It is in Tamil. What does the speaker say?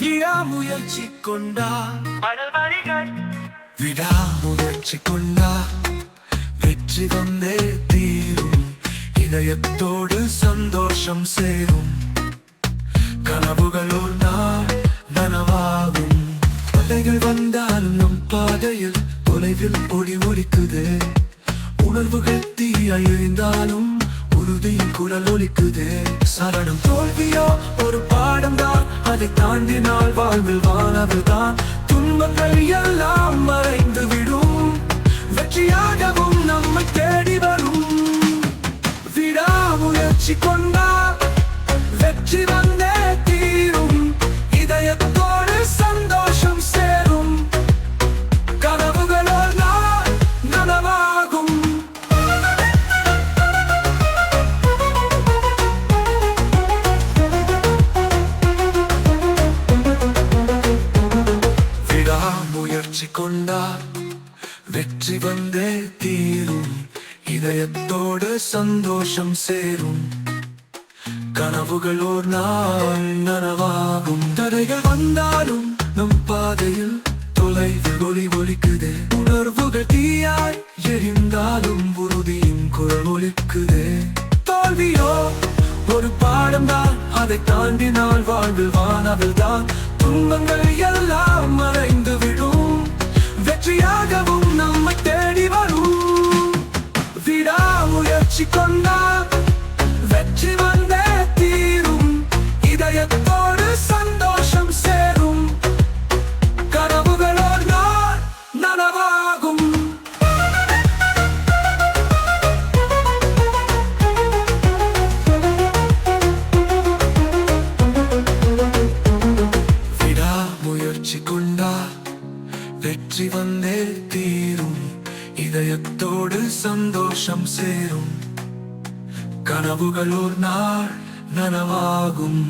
விடாமுயற்சி கொண்டா விடாமுயற்சி கொண்டா வெற்றி வந்தே தீரும். இதயத்தோடு சந்தோஷம் சேரும். கனவுகளோ நாள் நனவாகும். தடைகள் வந்தாலும் நம் பாதையில் தொலைவில் ஒளி ஒலிக்குது. உணர்வுகள் தீயாய் எழுந்தாலும் உறுதியின் குரல் ஒலிக்குது. சரணம் தோல்வியோ ஒரு பாடம் தான், அதை தாண்டினால் வாழ்வில் வானவில் தான். துன்பங்கள் எல்லாம் மறைந்து விடும். வெற்றியாகவும் நம்மை தேடி வரும். விடாமுயற்சி கொண்டால் வெற்றி வந்தே தீரும். இதயத்தோடு சந்தோஷம் சேரும். கனவுகளோ நாள் நனவாகும். விடாமுயற்சி கொண்டால் வெற்றி வந்தே தீரும். இதயத்தோடு சந்தோஷம் சேரும். கனவுகள் ஒரு நாள் நனவாகும். தடைகள் வந்தாலும் நம் பாதையில் தொலைவில் ஒளி ஒலிக்குது. உணர்வுகள் தீயாய் எரிந்தாலும் உறுதியின் குரல் ஒலிக்குது. தோல்வியோ ஒரு பாடம் தான், அதை தாண்டினால் வாழ்வில் வானவில் தான். துன்பங்கள் எல்லாம் மறைந்து விடும். வெற்றியாகவும் நம்மை தேடி வரும். விடாமுயற்சி கொண்டால் வெற்றி வந்தே தீரும். இதயத்தோடு சந்தோஷம் சேரும். கனவுகளோ நாள் நனவாகும். விடாமுயற்சி கொண்டால் வெற்றி வந்தே தீரும். இதயத்தோடு சந்தோஷம் சேரும். கனவுகள் ஒரு நாள் நனவாகும்.